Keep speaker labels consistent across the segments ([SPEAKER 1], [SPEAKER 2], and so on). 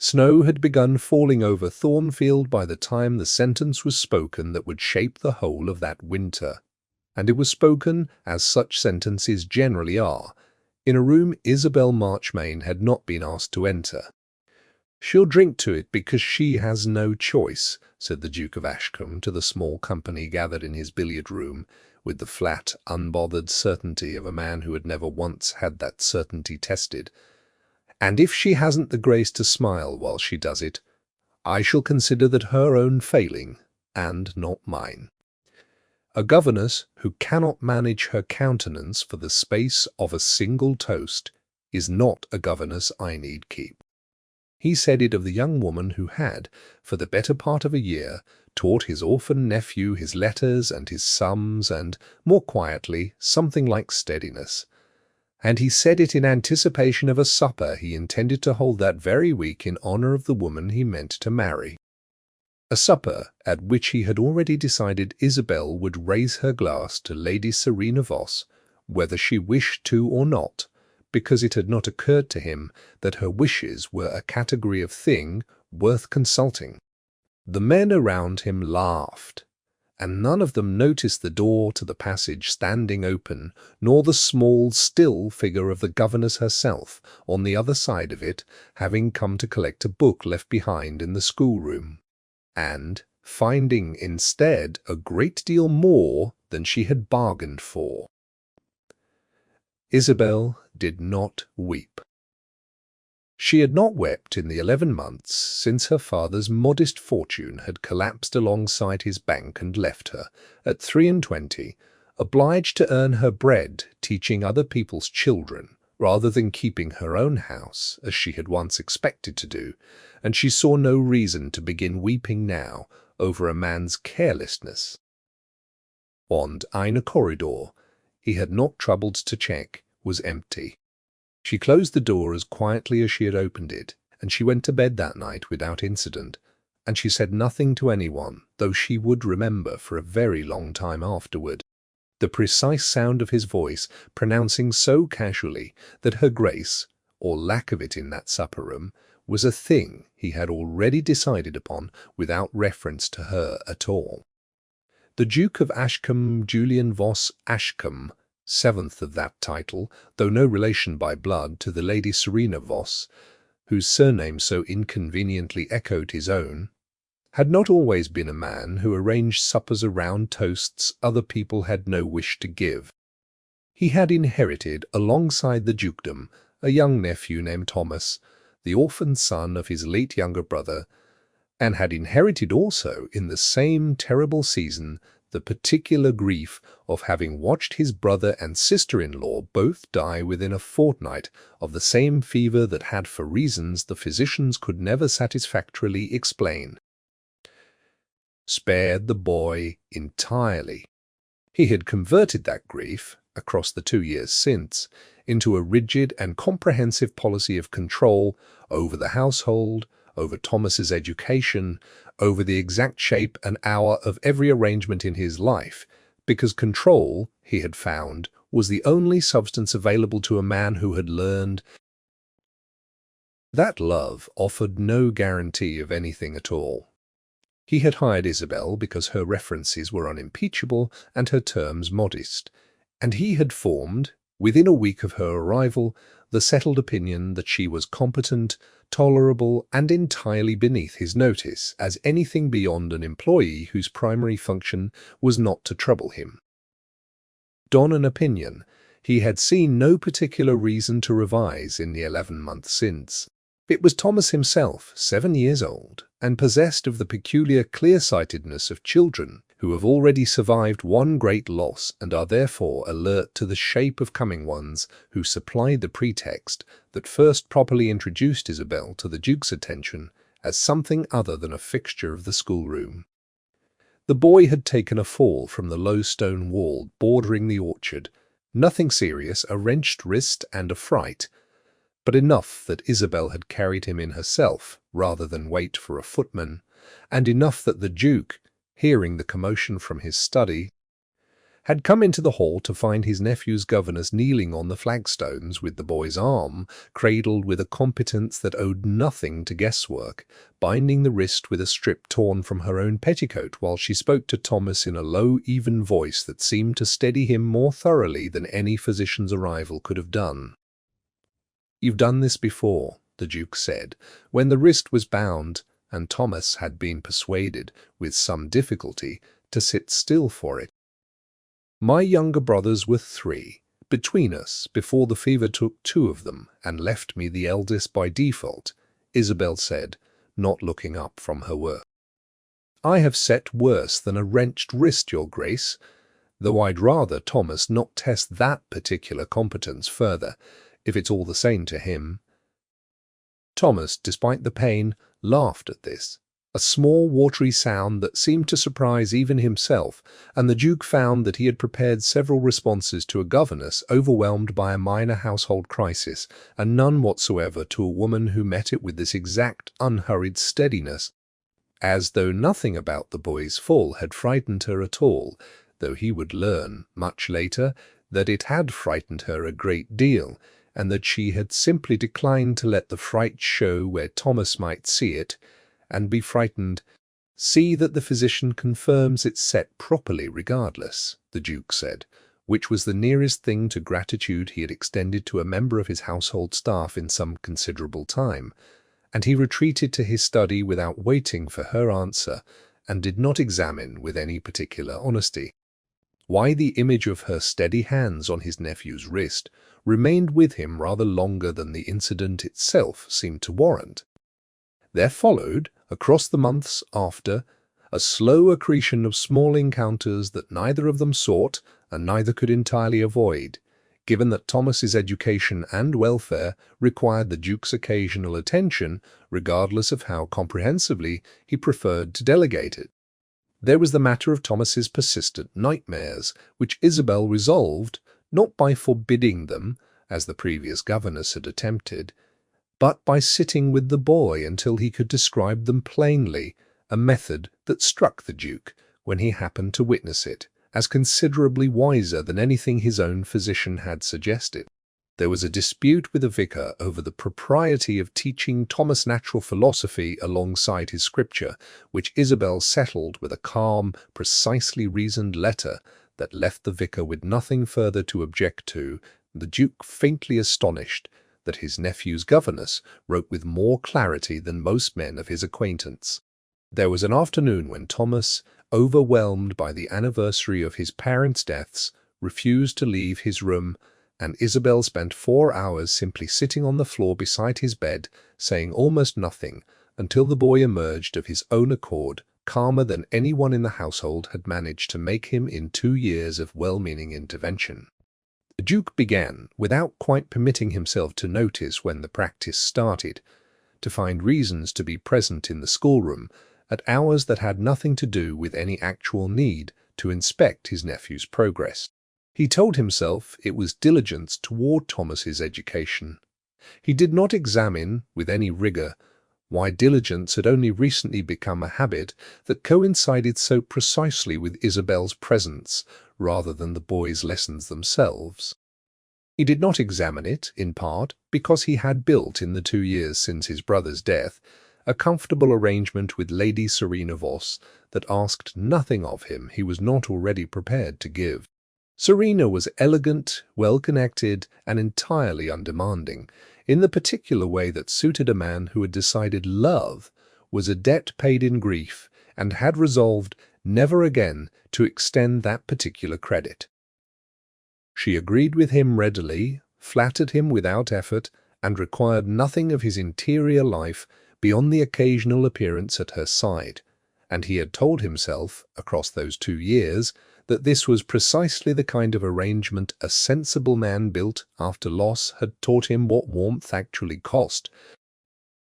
[SPEAKER 1] Snow had begun falling over Thornfield by the time the sentence was spoken that would shape the whole of that winter, and it was spoken, as such sentences generally are, in a room Isabel Marchmain had not been asked to enter. "She'll drink to it because she has no choice," said the Duke of Ashcombe to the small company gathered in his billiard-room, with the flat, unbothered certainty of a man who had never once had that certainty tested. "And if she hasn't the grace to smile while she does it, I shall consider that her own failing, and not mine. A governess who cannot manage her countenance for the space of a single toast is not a governess I need keep." He said it of the young woman who had, for the better part of a year, taught his orphan nephew his letters and his sums and, more quietly, something like steadiness. And he said it in anticipation of a supper he intended to hold that very week in honor of the woman he meant to marry. A supper at which he had already decided Isabel would raise her glass to Lady Serena Voss, whether she wished to or not, because it had not occurred to him that her wishes were a category of thing worth consulting. The men around him laughed, and none of them noticed the door to the passage standing open, nor the small, still figure of the governess herself on the other side of it, having come to collect a book left behind in the schoolroom, and finding instead a great deal more than she had bargained for. Isabel did not weep. She had not wept in the 11 months since her father's modest fortune had collapsed alongside his bank and left her, at 23, obliged to earn her bread teaching other people's children, rather than keeping her own house, as she had once expected to do, and she saw no reason to begin weeping now over a man's carelessness. Und eine corridor, he had not troubled to check, was empty. She closed the door as quietly as she had opened it, and she went to bed that night without incident, and she said nothing to anyone, though she would remember for a very long time afterward the precise sound of his voice pronouncing so casually that her grace, or lack of it in that supper-room, was a thing he had already decided upon without reference to her at all. The Duke of Ashcombe, Julian Voss Ashcombe, 7th of that title, though no relation by blood to the Lady Serena Voss, whose surname so inconveniently echoed his own, had not always been a man who arranged suppers around toasts other people had no wish to give. He had inherited, alongside the dukedom, a young nephew named Thomas, the orphan son of his late younger brother, and had inherited also, in the same terrible season, the particular grief of having watched his brother and sister-in-law both die within a fortnight of the same fever that had, for reasons the physicians could never satisfactorily explain, spared the boy entirely. He had converted that grief, across the 2 years since, into a rigid and comprehensive policy of control over the household, over Thomas's education, over the exact shape and hour of every arrangement in his life, because control, he had found, was the only substance available to a man who had learned. That love offered no guarantee of anything at all. He had hired Isabel because her references were unimpeachable and her terms modest, and he had formed, within a week of her arrival, the settled opinion that she was competent, tolerable, and entirely beneath his notice as anything beyond an employee whose primary function was not to trouble him. On an opinion he had seen no particular reason to revise in the 11 months since. It was Thomas himself, 7 years old, and possessed of the peculiar clear-sightedness of children who have already survived one great loss and are therefore alert to the shape of coming ones, who supplied the pretext that first properly introduced Isabel to the Duke's attention as something other than a fixture of the schoolroom. The boy had taken a fall from the low stone wall bordering the orchard, nothing serious, a wrenched wrist and a fright, but enough that Isabel had carried him in herself rather than wait for a footman, and enough that the Duke, hearing the commotion from his study, had come into the hall to find his nephew's governess kneeling on the flagstones with the boy's arm cradled with a competence that owed nothing to guesswork, binding the wrist with a strip torn from her own petticoat while she spoke to Thomas in a low, even voice that seemed to steady him more thoroughly than any physician's arrival could have done. "You've done this before," the Duke said, when the wrist was bound, and Thomas had been persuaded, with some difficulty, to sit still for it. "My younger brothers were 3, between us, before the fever took 2 of them and left me the eldest by default," Isabel said, not looking up from her work. "I have set worse than a wrenched wrist, Your Grace, though I'd rather Thomas not test that particular competence further, if it's all the same to him." Thomas, despite the pain, laughed at this, a small watery sound that seemed to surprise even himself, and the Duke found that he had prepared several responses to a governess overwhelmed by a minor household crisis, and none whatsoever to a woman who met it with this exact, unhurried steadiness, as though nothing about the boy's fall had frightened her at all, though he would learn, much later, that it had frightened her a great deal, and that she had simply declined to let the fright show where Thomas might see it, and be frightened. "See that the physician confirms it's set properly regardless," the Duke said, which was the nearest thing to gratitude he had extended to a member of his household staff in some considerable time, and he retreated to his study without waiting for her answer, and did not examine with any particular honesty why the image of her steady hands on his nephew's wrist remained with him rather longer than the incident itself seemed to warrant. There followed, across the months after, a slow accretion of small encounters that neither of them sought and neither could entirely avoid, given that Thomas's education and welfare required the Duke's occasional attention, regardless of how comprehensively he preferred to delegate it. There was the matter of Thomas's persistent nightmares, which Isabel resolved, not by forbidding them, as the previous governess had attempted, but by sitting with the boy until he could describe them plainly, a method that struck the Duke, when he happened to witness it, as considerably wiser than anything his own physician had suggested. There was a dispute with the vicar over the propriety of teaching Thomas natural philosophy alongside his scripture, which Isabel settled with a calm, precisely reasoned letter that left the vicar with nothing further to object to, the Duke faintly astonished that his nephew's governess wrote with more clarity than most men of his acquaintance. There was an afternoon when Thomas, overwhelmed by the anniversary of his parents' deaths, refused to leave his room, and Isabel spent 4 hours simply sitting on the floor beside his bed, saying almost nothing, until the boy emerged of his own accord, calmer than anyone in the household had managed to make him in 2 years of well-meaning intervention. The Duke began, without quite permitting himself to notice when the practice started, to find reasons to be present in the schoolroom at hours that had nothing to do with any actual need to inspect his nephew's progress. He told himself it was diligence toward Thomas's education. He did not examine, with any rigor, why diligence had only recently become a habit that coincided so precisely with Isabel's presence rather than the boy's lessons themselves. He did not examine it, in part, because he had built, in the 2 years since his brother's death, a comfortable arrangement with Lady Serena Voss that asked nothing of him he was not already prepared to give. Serena was elegant, well-connected, and entirely undemanding, in the particular way that suited a man who had decided love was a debt paid in grief and had resolved never again to extend that particular credit. She agreed with him readily, flattered him without effort, and required nothing of his interior life beyond the occasional appearance at her side, and he had told himself, across those 2 years, that this was precisely the kind of arrangement a sensible man built after loss had taught him what warmth actually cost.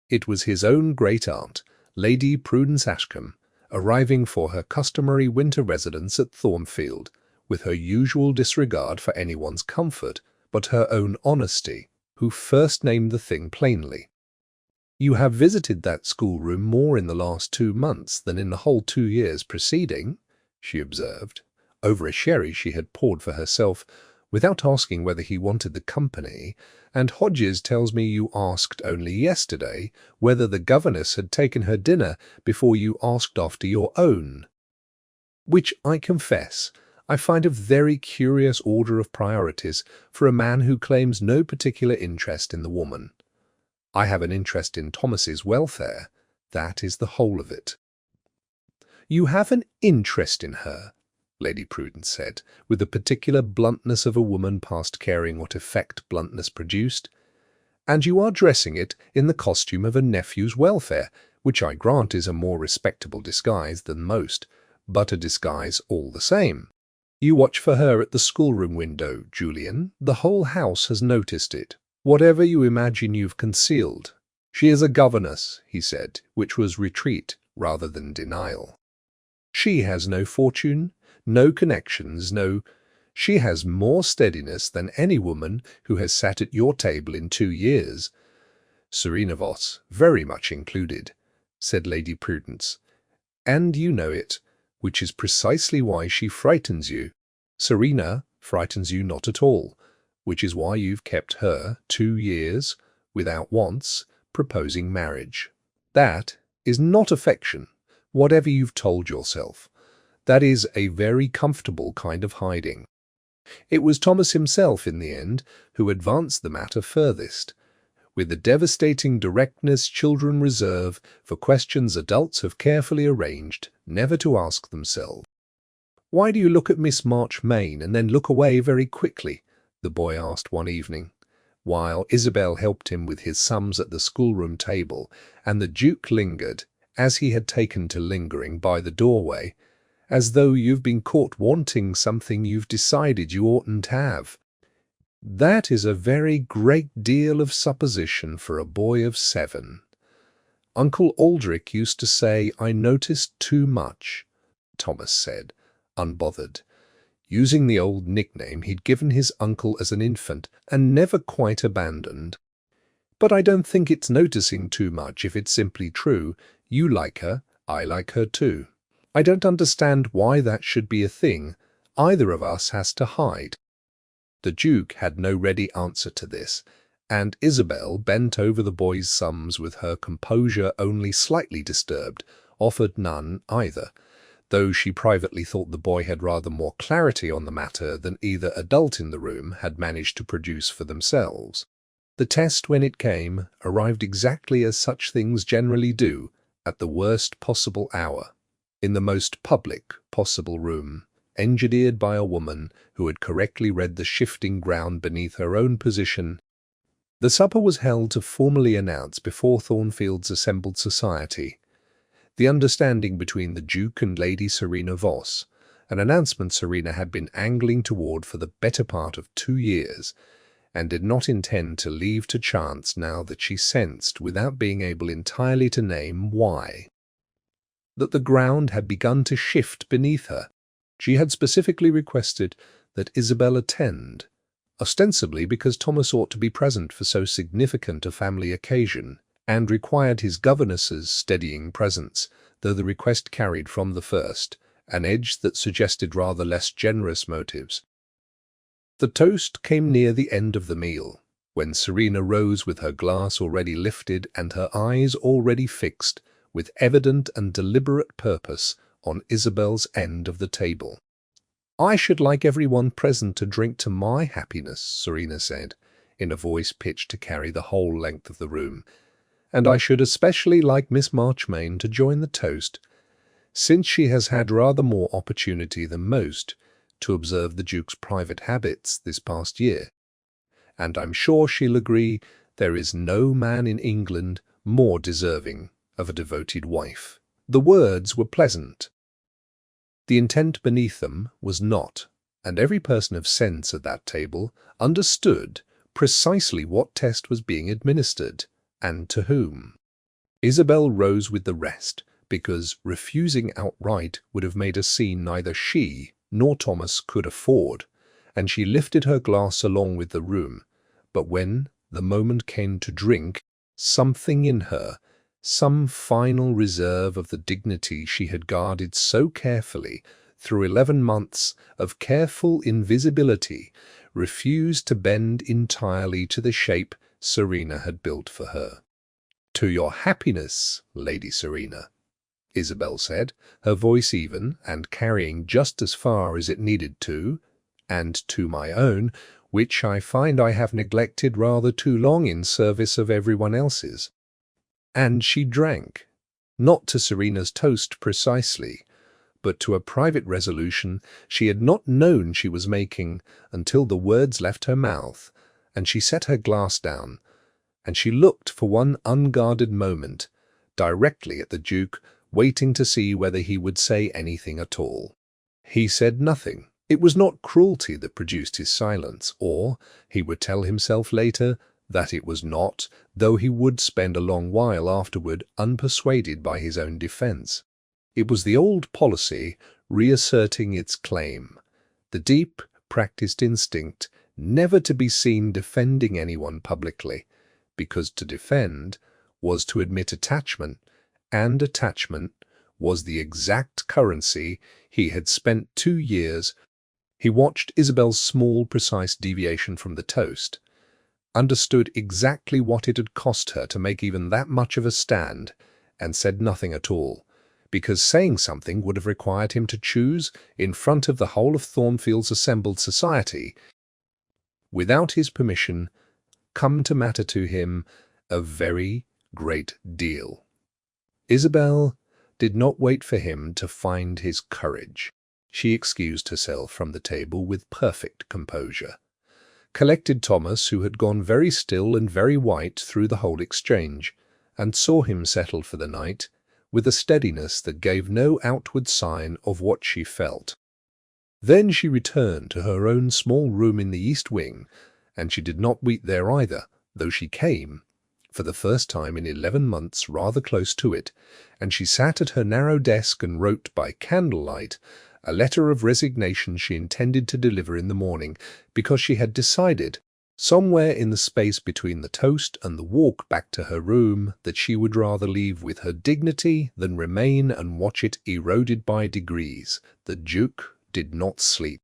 [SPEAKER 1] It was his own great-aunt, Lady Prudence Ashcombe, arriving for her customary winter residence at Thornfield, with her usual disregard for anyone's comfort, but her own honesty, who first named the thing plainly. "You have visited that schoolroom more in the last 2 months than in the whole 2 years preceding," she observed. over a sherry she had poured for herself, without asking whether he wanted the company, and Hodges tells me you asked only yesterday whether the governess had taken her dinner before you asked after your own. Which, I confess, I find a very curious order of priorities for a man who claims no particular interest in the woman. I have an interest in Thomas's welfare. That is the whole of it. You have an interest in her, Lady Prudence said, with the particular bluntness of a woman past caring what effect bluntness produced, and you are dressing it in the costume of a nephew's welfare, which I grant is a more respectable disguise than most, but a disguise all the same. You watch for her at the schoolroom window, Julian. The whole house has noticed it. Whatever you imagine you've concealed. She is a governess, he said, which was retreat rather than denial. She has no fortune, no connections, She has more steadiness than any woman who has sat at your table in 2 years. Serena Voss, very much included, said Lady Prudence. And you know it, which is precisely why she frightens you. Serena frightens you not at all, which is why you've kept her 2 years without once proposing marriage. That is not affection, whatever you've told yourself. That is a very comfortable kind of hiding. It was Thomas himself, in the end, who advanced the matter furthest, with the devastating directness children reserve for questions adults have carefully arranged never to ask themselves. "Why do you look at Miss Marchmain and then look away very quickly?" the boy asked one evening, while Isabel helped him with his sums at the schoolroom table, and the Duke lingered, as he had taken to lingering, by the doorway, as though you've been caught wanting something you've decided you oughtn't have. That is a very great deal of supposition for a boy of 7. Uncle Aldrich used to say I noticed too much, Thomas said, unbothered, using the old nickname he'd given his uncle as an infant and never quite abandoned. But I don't think it's noticing too much if it's simply true. You like her, I like her too. I don't understand why that should be a thing either of us has to hide. The Duke had no ready answer to this, and Isabel, bent over the boy's sums with her composure only slightly disturbed, offered none either, though she privately thought the boy had rather more clarity on the matter than either adult in the room had managed to produce for themselves. The test, when it came, arrived exactly as such things generally do, at the worst possible hour, in the most public possible room, engineered by a woman who had correctly read the shifting ground beneath her own position. The supper was held to formally announce before Thornfield's assembled society the understanding between the Duke and Lady Serena Voss, an announcement Serena had been angling toward for the better part of 2 years, and did not intend to leave to chance now that she sensed, without being able entirely to name why, that the ground had begun to shift beneath her. She had specifically requested that Isabel attend, ostensibly because Thomas ought to be present for so significant a family occasion, and required his governess's steadying presence, though the request carried from the first an edge that suggested rather less generous motives. The toast came near the end of the meal, when Serena rose with her glass already lifted and her eyes already fixed, with evident and deliberate purpose, on Isabel's end of the table. "I should like everyone present to drink to my happiness," Serena said, in a voice pitched to carry the whole length of the room, "and I should especially like Miss Marchmain to join the toast, since she has had rather more opportunity than most to observe the Duke's private habits this past year, and I'm sure she'll agree there is no man in England more deserving of a devoted wife." The words were pleasant. The intent beneath them was not, and every person of sense at that table understood precisely what test was being administered, and to whom. Isabel rose with the rest, because refusing outright would have made a scene neither she nor Thomas could afford, and she lifted her glass along with the room. But when the moment came to drink, something in her, some final reserve of the dignity she had guarded so carefully through 11 months of careful invisibility, refused to bend entirely to the shape Serena had built for her. "To your happiness, Lady Serena," Isabel said, her voice even and carrying just as far as it needed to, "and to my own, which I find I have neglected rather too long in service of everyone else's." And she drank, not to Serena's toast precisely, but to a private resolution she had not known she was making until the words left her mouth, and she set her glass down, and she looked for one unguarded moment directly at the Duke, waiting to see whether he would say anything at all. He said nothing. It was not cruelty that produced his silence, or, he would tell himself later, that it was not, though he would spend a long while afterward unpersuaded by his own defense. It was the old policy reasserting its claim, the deep, practiced instinct never to be seen defending anyone publicly, because to defend was to admit attachment, and attachment was the exact currency he had spent 2 years. He watched Isabel's small, precise deviation from the toast, understood exactly what it had cost her to make even that much of a stand, and said nothing at all, because saying something would have required him to choose, in front of the whole of Thornfield's assembled society, without his permission, come to matter to him a very great deal. Isabel did not wait for him to find his courage. She excused herself from the table with perfect composure, collected Thomas, who had gone very still and very white through the whole exchange, and saw him settled for the night, with a steadiness that gave no outward sign of what she felt. Then she returned to her own small room in the east wing, and she did not weep there either, though she came, for the first time in 11 months, rather close to it, and she sat at her narrow desk and wrote by candlelight a letter of resignation she intended to deliver in the morning, because she had decided, somewhere in the space between the toast and the walk back to her room, that she would rather leave with her dignity than remain and watch it eroded by degrees. The Duke did not sleep.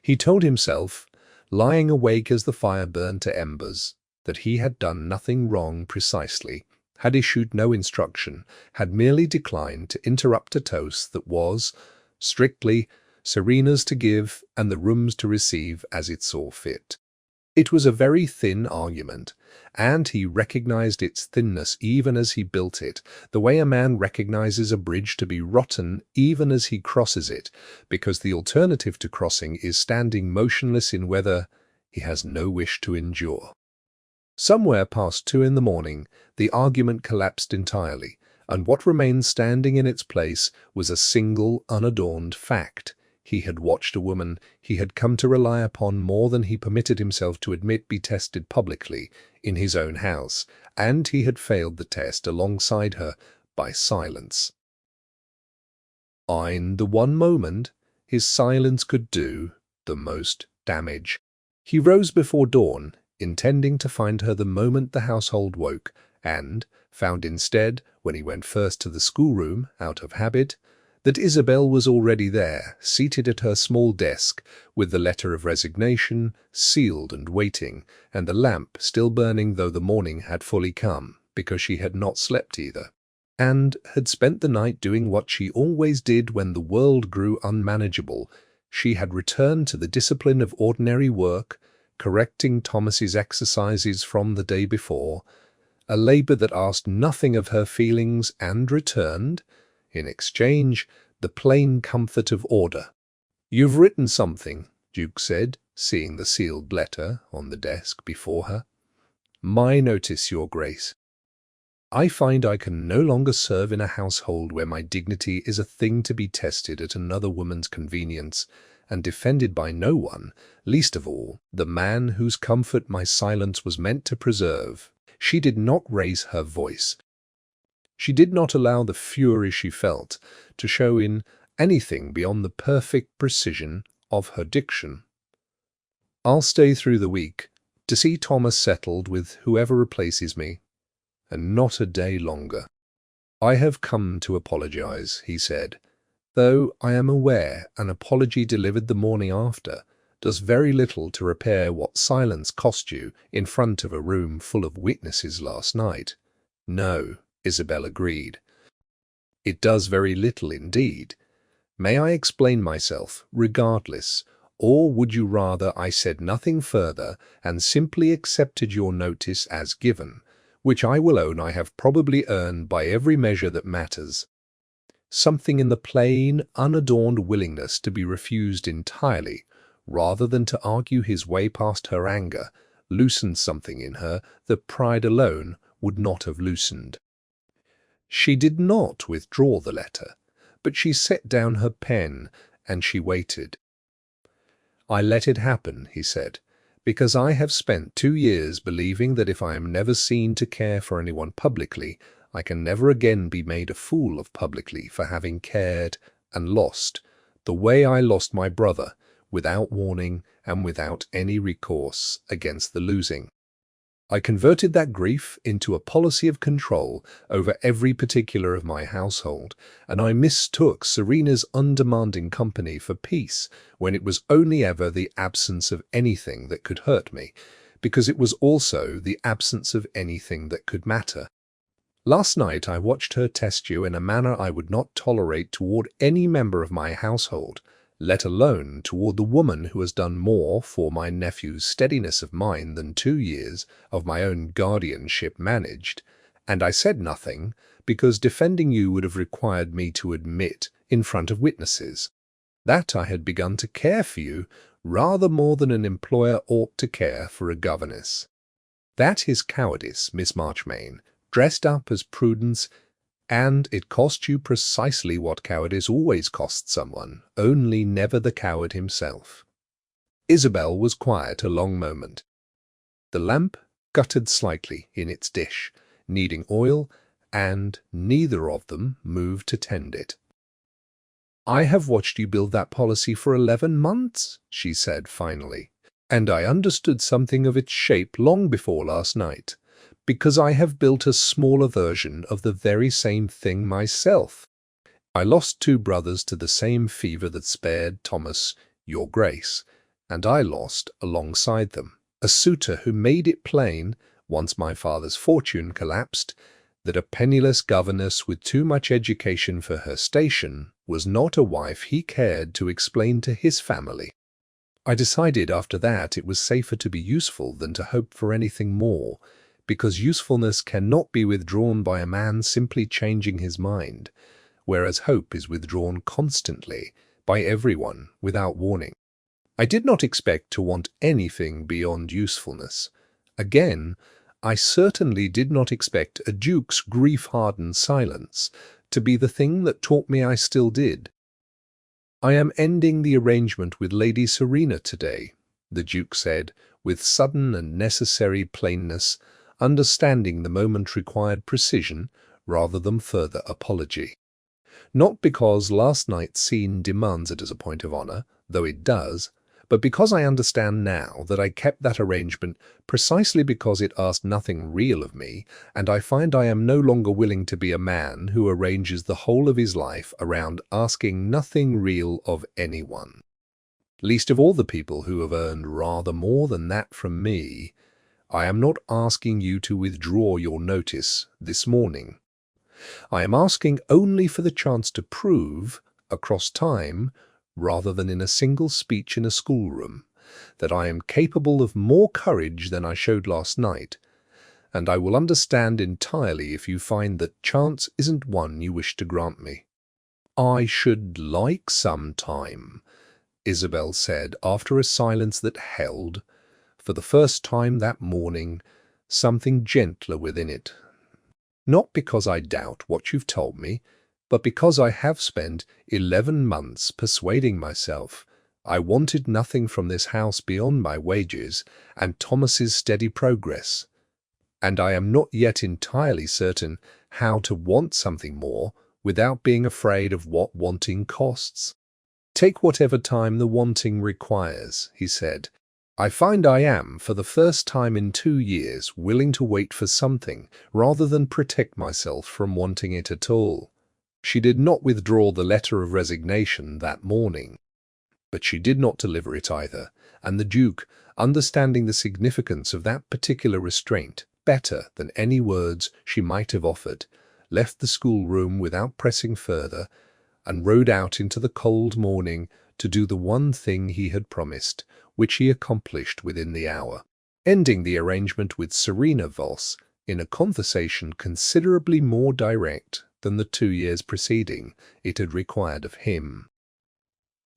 [SPEAKER 1] He told himself, lying awake as the fire burned to embers, that he had done nothing wrong precisely, had issued no instruction, had merely declined to interrupt a toast that was, strictly, Serena's to give and the room's to receive as it saw fit. It was a very thin argument, and he recognized its thinness even as he built it, the way a man recognizes a bridge to be rotten even as he crosses it, because the alternative to crossing is standing motionless in weather he has no wish to endure. Somewhere past 2 in the morning, the argument collapsed entirely, and what remained standing in its place was a single unadorned fact. He had watched a woman he had come to rely upon more than he permitted himself to admit be tested publicly in his own house, and he had failed the test alongside her by silence. In the one moment, his silence could do the most damage. He rose before dawn, intending to find her the moment the household woke, and found instead, when he went first to the schoolroom out of habit, that Isabel was already there, seated at her small desk, with the letter of resignation sealed and waiting, and the lamp still burning though the morning had fully come, because she had not slept either, and had spent the night doing what she always did when the world grew unmanageable. She had returned to the discipline of ordinary work, correcting Thomas's exercises from the day before, a labour that asked nothing of her feelings and returned, in exchange, the plain comfort of order. "You've written something," Duke said, seeing the sealed letter on the desk before her. "My notice, Your Grace. I find I can no longer serve in a household where my dignity is a thing to be tested at another woman's convenience, and defended by no one, least of all the man whose comfort my silence was meant to preserve." She did not raise her voice. She did not allow the fury she felt to show in anything beyond the perfect precision of her diction. "I'll stay through the week, to see Thomas settled with whoever replaces me, and not a day longer." "I have come to apologize," he said, though I am aware an apology delivered the morning after does very little to repair what silence cost you in front of a room full of witnesses last night. No, Isabel agreed. It does very little indeed. May I explain myself, regardless, or would you rather I said nothing further and simply accepted your notice as given, which I will own I have probably earned by every measure that matters? Something in the plain, unadorned willingness to be refused entirely, rather than to argue his way past her anger, loosened something in her that pride alone would not have loosened. She did not withdraw the letter, but she set down her pen and she waited. I let it happen, he said, because I have spent 2 years believing that if I am never seen to care for anyone publicly, I can never again be made a fool of publicly for having cared and lost, the way I lost my brother, without warning and without any recourse against the losing. I converted that grief into a policy of control over every particular of my household, and I mistook Serena's undemanding company for peace when it was only ever the absence of anything that could hurt me, because it was also the absence of anything that could matter. Last night I watched her test you in a manner I would not tolerate toward any member of my household, let alone toward the woman who has done more for my nephew's steadiness of mind than 2 years of my own guardianship managed, and I said nothing because defending you would have required me to admit in front of witnesses that I had begun to care for you rather more than an employer ought to care for a governess. That is cowardice, Miss Marchmain, dressed up as prudence, and it cost you precisely what cowardice always costs someone, only never the coward himself. Isabel was quiet a long moment. The lamp guttered slightly in its dish, needing oil, and neither of them moved to tend it. "I have watched you build that policy for 11 months, she said finally, and I understood something of its shape long before last night, because I have built a smaller version of the very same thing myself. I lost 2 brothers to the same fever that spared Thomas, your grace, and I lost, alongside them, a suitor who made it plain, once my father's fortune collapsed, that a penniless governess with too much education for her station was not a wife he cared to explain to his family. I decided after that it was safer to be useful than to hope for anything more, because usefulness cannot be withdrawn by a man simply changing his mind, whereas hope is withdrawn constantly by everyone without warning. I did not expect to want anything beyond usefulness. Again, I certainly did not expect a duke's grief-hardened silence to be the thing that taught me I still did. "I am ending the arrangement with Lady Serena today," the duke said, with sudden and necessary plainness, understanding the moment required precision rather than further apology. "Not because last night's scene demands it as a point of honor, though it does, but because I understand now that I kept that arrangement precisely because it asked nothing real of me, and I find I am no longer willing to be a man who arranges the whole of his life around asking nothing real of anyone. Least of all the people who have earned rather more than that from me. I am not asking you to withdraw your notice this morning. I am asking only for the chance to prove, across time, rather than in a single speech in a schoolroom, that I am capable of more courage than I showed last night, and I will understand entirely if you find that chance isn't one you wish to grant me." "I should like some time," Isabel said after a silence that held, for the first time that morning, something gentler within it. "Not because I doubt what you've told me, but because I have spent 11 months persuading myself I wanted nothing from this house beyond my wages and Thomas's steady progress, and I am not yet entirely certain how to want something more without being afraid of what wanting costs. Take whatever time the wanting requires," he said. "I find I am, for the first time in 2 years, willing to wait for something rather than protect myself from wanting it at all. She did not withdraw the letter of resignation that morning, but she did not deliver it either, and the Duke, understanding the significance of that particular restraint better than any words she might have offered, left the schoolroom without pressing further, and rode out into the cold morning to do the one thing he had promised, which he accomplished within the hour, ending the arrangement with Serena Voss in a conversation considerably more direct than the 2 years preceding it had required of him.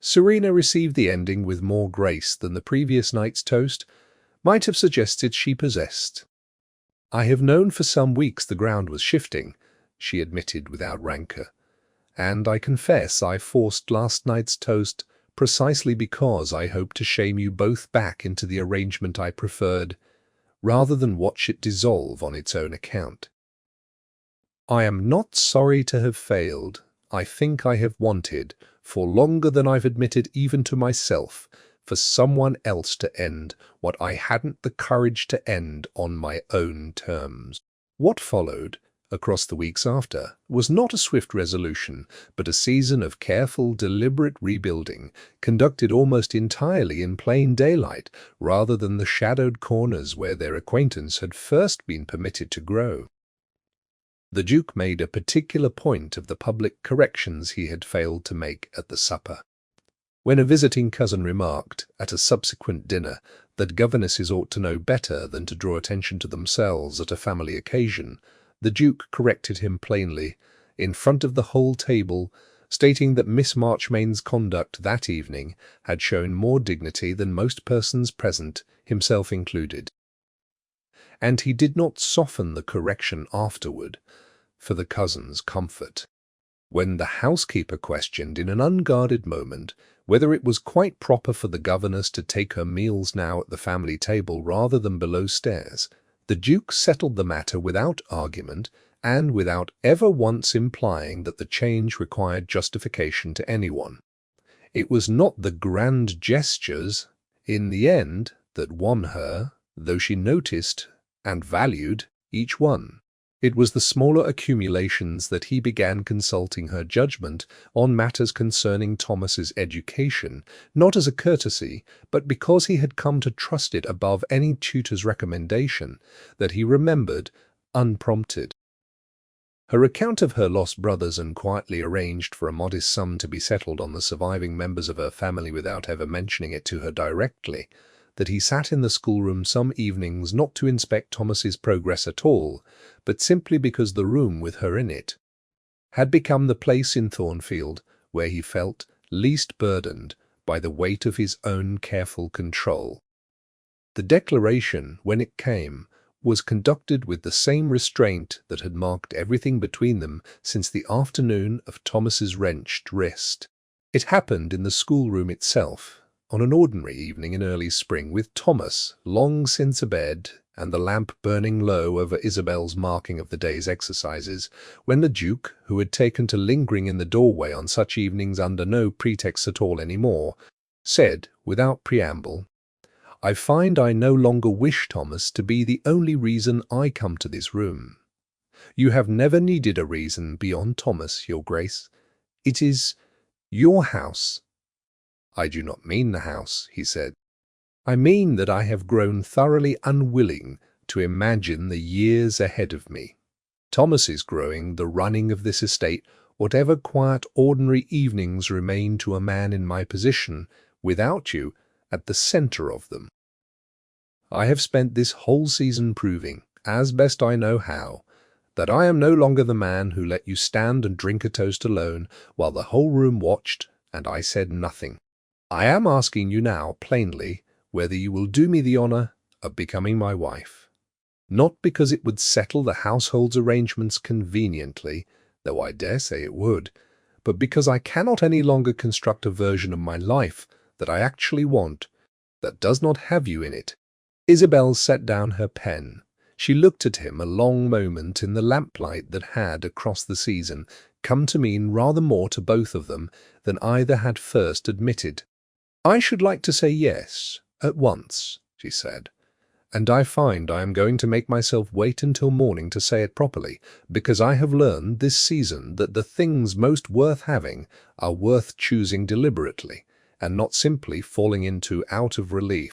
[SPEAKER 1] Serena received the ending with more grace than the previous night's toast might have suggested she possessed. "I have known for some weeks the ground was shifting," she admitted without rancour, "and I confess I forced last night's toast precisely because I hoped to shame you both back into the arrangement I preferred, rather than watch it dissolve on its own account. I am not sorry to have failed. I think I have wanted, for longer than I've admitted even to myself, for someone else to end what I hadn't the courage to end on my own terms." What followed, across the weeks after, was not a swift resolution, but a season of careful, deliberate rebuilding, conducted almost entirely in plain daylight, rather than the shadowed corners where their acquaintance had first been permitted to grow. The Duke made a particular point of the public corrections he had failed to make at the supper. When a visiting cousin remarked, at a subsequent dinner, that governesses ought to know better than to draw attention to themselves at a family occasion, the Duke corrected him plainly, in front of the whole table, stating that Miss Marchmain's conduct that evening had shown more dignity than most persons present, himself included. And he did not soften the correction afterward, for the cousin's comfort. When the housekeeper questioned in an unguarded moment whether it was quite proper for the governess to take her meals now at the family table rather than below stairs, the Duke settled the matter without argument and without ever once implying that the change required justification to anyone. It was not the grand gestures, in the end, that won her, though she noticed and valued each one. It was the smaller accumulations that he began consulting her judgment on matters concerning Thomas's education, not as a courtesy, but because he had come to trust it above any tutor's recommendation, that he remembered, unprompted. Her account of her lost brothers and quietly arranged for a modest sum to be settled on the surviving members of her family without ever mentioning it to her directly, that he sat in the schoolroom some evenings not to inspect Thomas's progress at all, but simply because the room with her in it had become the place in Thornfield where he felt least burdened by the weight of his own careful control. The declaration, when it came, was conducted with the same restraint that had marked everything between them since the afternoon of Thomas's wrenched wrist. It happened in the schoolroom itself, on an ordinary evening in early spring, with Thomas long since abed and the lamp burning low over Isabel's marking of the day's exercises, when the Duke, who had taken to lingering in the doorway on such evenings under no pretext at all any more, said, without preamble, "I find I no longer wish, Thomas, to be the only reason I come to this room. You have never needed a reason beyond Thomas, your Grace. It is your house." "I do not mean the house," he said. "I mean that I have grown thoroughly unwilling to imagine the years ahead of me. Thomas is growing the running of this estate, whatever quiet ordinary evenings remain to a man in my position, without you at the centre of them. I have spent this whole season proving, as best I know how, that I am no longer the man who let you stand and drink a toast alone while the whole room watched and I said nothing. I am asking you now, plainly, whether you will do me the honour of becoming my wife. Not because it would settle the household's arrangements conveniently, though I dare say it would, but because I cannot any longer construct a version of my life that I actually want, that does not have you in it." Isabel set down her pen. She looked at him a long moment in the lamplight that had, across the season, come to mean rather more to both of them than either had first admitted. "I should like to say yes, at once," she said, And I find I am going to make myself wait until morning to say it properly, because I have learned this season that the things most worth having are worth choosing deliberately, and not simply falling into out of relief.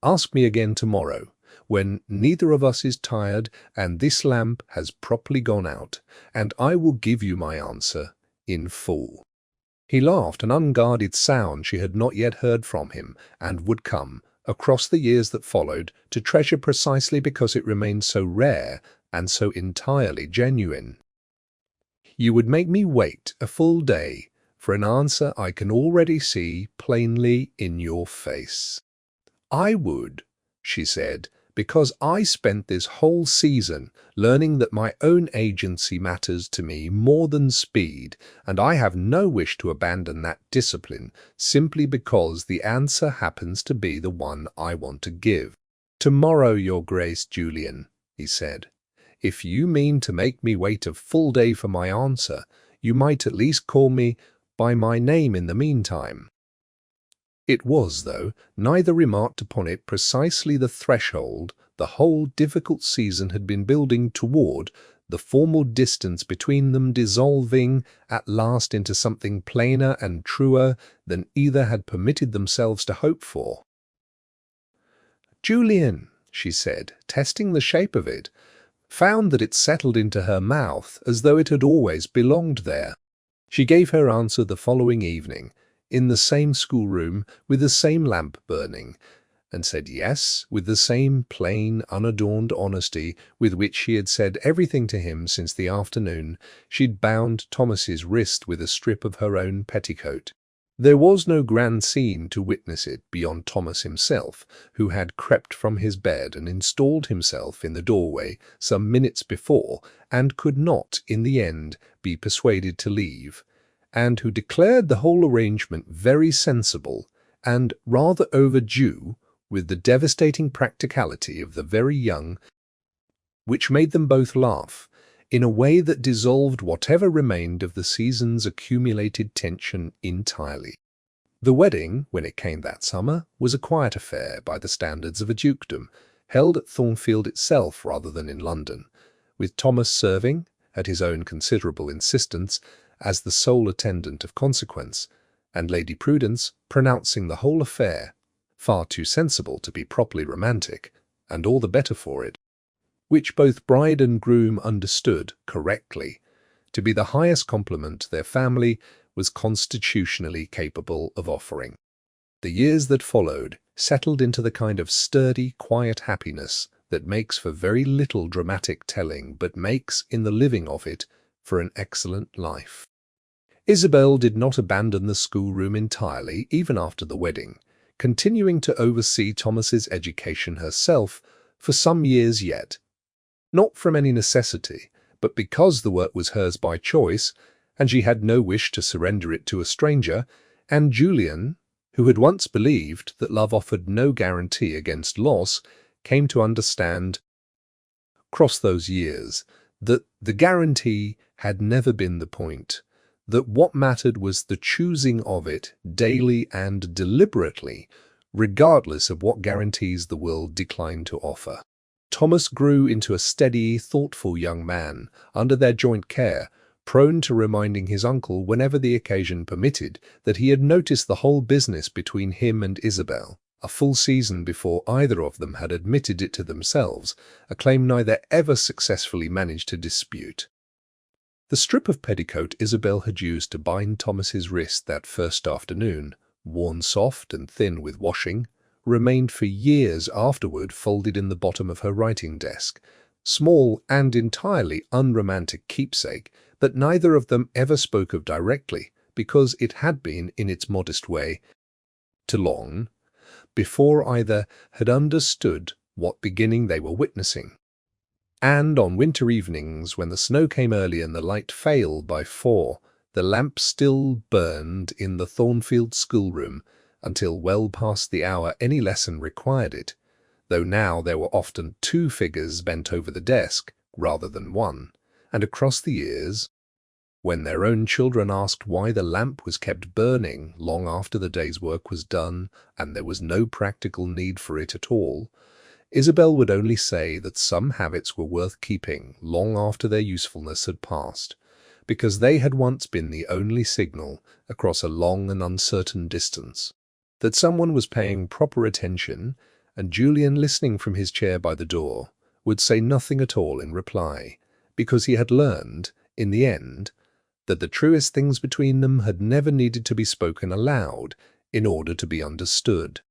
[SPEAKER 1] Ask me again tomorrow, when neither of us is tired and this lamp has properly gone out, and I will give you my answer in full." He laughed, an unguarded sound she had not yet heard from him, and would come, across the years that followed, to treasure precisely because it remained so rare and so entirely genuine. "You would make me wait a full day for an answer I can already see plainly in your face." "I would," she said, "because I spent this whole season learning that my own agency matters to me more than speed, and I have no wish to abandon that discipline simply because the answer happens to be the one I want to give." "Tomorrow, Your Grace, Julian," he said. "If you mean to make me wait a full day for my answer, you might at least call me by my name in the meantime." It was, though neither remarked upon it, precisely the threshold the whole difficult season had been building toward, the formal distance between them dissolving at last into something plainer and truer than either had permitted themselves to hope for. "Julian," she said, testing the shape of it, found that it settled into her mouth as though it had always belonged there. She gave her answer the following evening, in the same schoolroom, with the same lamp burning, and said yes with the same plain, unadorned honesty with which she had said everything to him since the afternoon she'd bound Thomas's wrist with a strip of her own petticoat. There was no grand scene to witness it beyond Thomas himself, who had crept from his bed and installed himself in the doorway some minutes before, and could not, in the end, be persuaded to leave, and who declared the whole arrangement very sensible and rather overdue, with the devastating practicality of the very young, which made them both laugh, in a way that dissolved whatever remained of the season's accumulated tension entirely. The wedding, when it came that summer, was a quiet affair by the standards of a dukedom, held at Thornfield itself rather than in London, with Thomas serving, at his own considerable insistence, as the sole attendant of consequence, and Lady Prudence pronouncing the whole affair far too sensible to be properly romantic, and all the better for it, which both bride and groom understood correctly to be the highest compliment their family was constitutionally capable of offering. The years that followed settled into the kind of sturdy, quiet happiness that makes for very little dramatic telling, but makes, in the living of it, for an excellent life. Isabel did not abandon the schoolroom entirely, even after the wedding, continuing to oversee Thomas's education herself for some years yet, not from any necessity, but because the work was hers by choice, and she had no wish to surrender it to a stranger, and Julian, who had once believed that love offered no guarantee against loss, came to understand, across those years, that the guarantee had never been the point, that what mattered was the choosing of it daily and deliberately, regardless of what guarantees the world declined to offer. Thomas grew into a steady, thoughtful young man under their joint care, prone to reminding his uncle whenever the occasion permitted that he had noticed the whole business between him and Isabel, a full season before either of them had admitted it to themselves, a claim neither ever successfully managed to dispute. The strip of petticoat Isabel had used to bind Thomas's wrist that first afternoon, worn soft and thin with washing, remained for years afterward folded in the bottom of her writing desk, small and entirely unromantic keepsake that neither of them ever spoke of directly, because it had been, in its modest way, too long before either had understood what beginning they were witnessing. And on winter evenings, when the snow came early and the light failed by 4, the lamp still burned in the Thornfield schoolroom until well past the hour any lesson required it, though now there were often 2 figures bent over the desk rather than 1, and across the years, when their own children asked why the lamp was kept burning long after the day's work was done and there was no practical need for it at all, Isabel would only say that some habits were worth keeping long after their usefulness had passed, because they had once been the only signal across a long and uncertain distance that someone was paying proper attention, and Julian, listening from his chair by the door, would say nothing at all in reply, because he had learned, in the end, that the truest things between them had never needed to be spoken aloud in order to be understood.